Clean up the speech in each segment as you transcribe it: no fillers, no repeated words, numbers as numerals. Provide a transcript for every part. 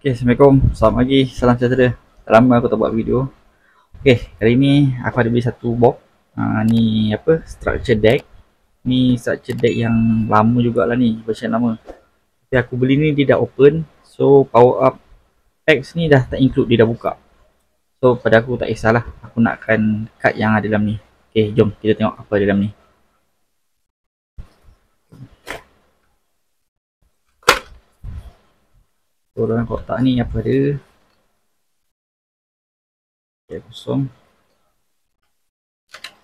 Okay, Assalamualaikum. Selamat pagi. Salam sejahtera. Lama aku tak buat video. Okay, kali ni aku ada beli satu box. Ni apa? Structure deck. Ni structure deck yang lama jugalah ni, version lama. Tapi aku beli ni dia dah open. So power up packs ni dah tak include, dia dah buka. So pada aku tak kisahlah. Aku nakkan card yang ada dalam ni. Okay, jom kita tengok apa ada dalam ni. So dalam kotak ni apa ada? Okay, kosong.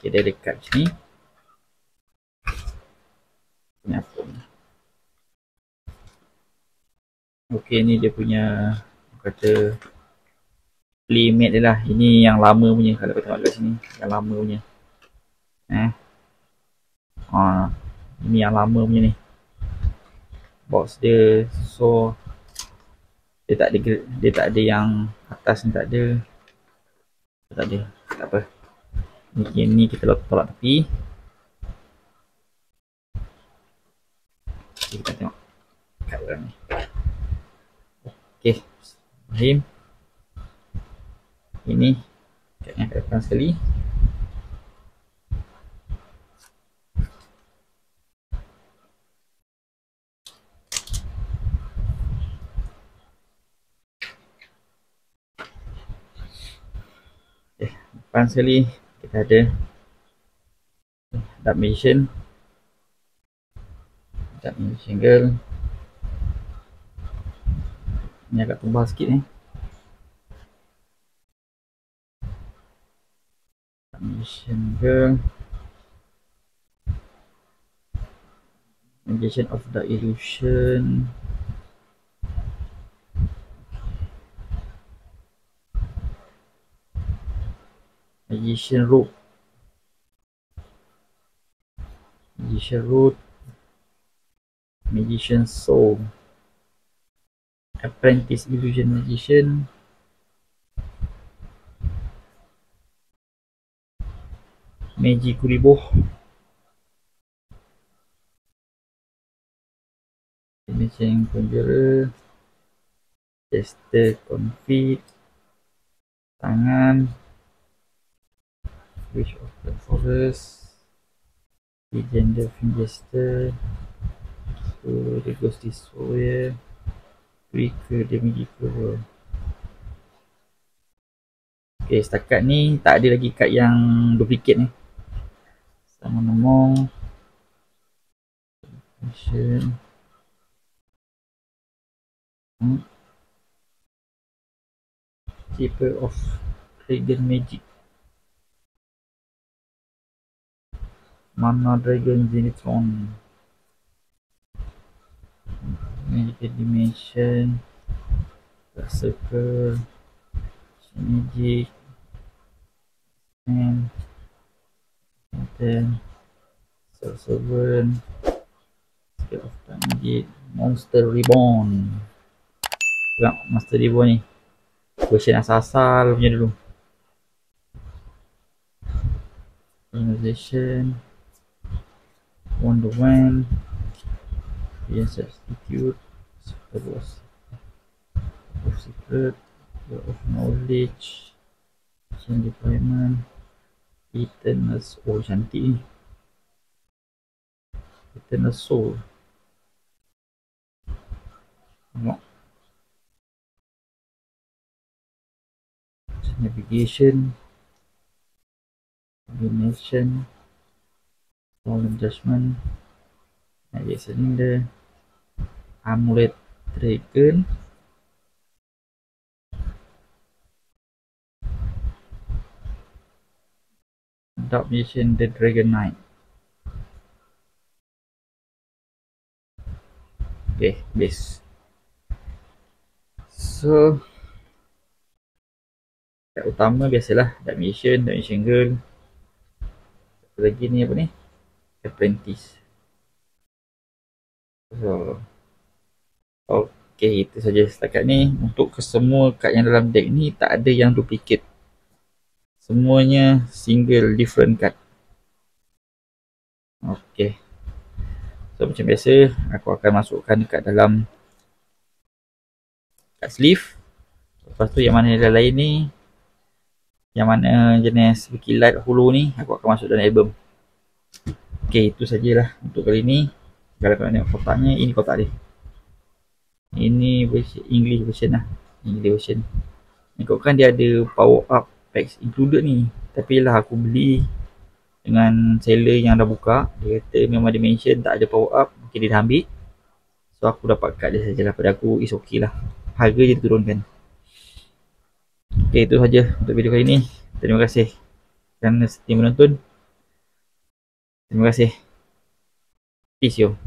Okay, dia ada card macam ni. Ni apa ni? Okay, ni dia punya kata playmate dia lah. Ini yang lama punya, kalau kau tengok kat sini, yang lama punya. Ini yang lama punya ni. Box dia, so dia tak ada yang atas ni, tak ada. Tak ada, tak apa. Ni kita tolak tepi. Okay, kita tengok kat dalam ni. Okay, Bismillahirrahmanirrahim. Ini kat yang kat depan sekali. Okay, depan sekali kita ada Dark Magician Girl. Ni agak tebal sikit ni. Dark Magician Girl, Magician of the Illusion. Magician Root. Magician Soul. Apprentice Illusion Magician. Magic Kuriboh. Magician Conjurer. Tester Confit. Tangan. Wish of the Forest. Legend of Ingester. So the Ghost Destroyer. Breaker the Magical World. Okay, setakat ni tak ada lagi kad yang duplicate ni. Sama nombor. Keeper of Dragon Magic. Mana Dragon Zenithron. Magical Dimension. Circle. Magic. And then Sorcerer. Skill of Magic. Monster Reborn. Tengok Monster Reborn ni, version asal-asal punya dulu. Organization. Wonder One. Substitute. Of Secret. Of Knowledge. Chain Deployment. Eternal. Oh, cantik ni. Eternal Soul. Tengok. Navigation. Combination. Fallen Judgment. Magic Cylinder. Amulet Dragon. Dark Magician the Dragon Knight. Okay, base. So kat utama biasalah Dark Magician Girl. Satu lagi ni apa ni? Apprentice. So okay, itu saja setakat ni. Untuk kesemua kad yang dalam deck ni tak ada yang duplicate. Semuanya single different card. Okay. So macam biasa, aku akan masukkan dekat dalam kat sleeve. Lepas tu yang mana yang lain ni, yang mana jenis berkilat hulu ni, aku akan masuk dalam album. Ok, itu sajalah untuk kali ni. Kalau korang tengok kotaknya, ini kotak dia. Ini version English version lah, English version. Ikutkan dia ada power up packs included ni, tapi lah aku beli dengan seller yang dah buka. Dia kata memang dia mention tak ada power up, mungkin dia dah ambil. So aku dapat kat dia sajalah. Pada aku is okay lah, harga je diturunkan. Ok, itu saja untuk video kali ni. Terima kasih kerana setia menonton. Terima kasih. Peace yo.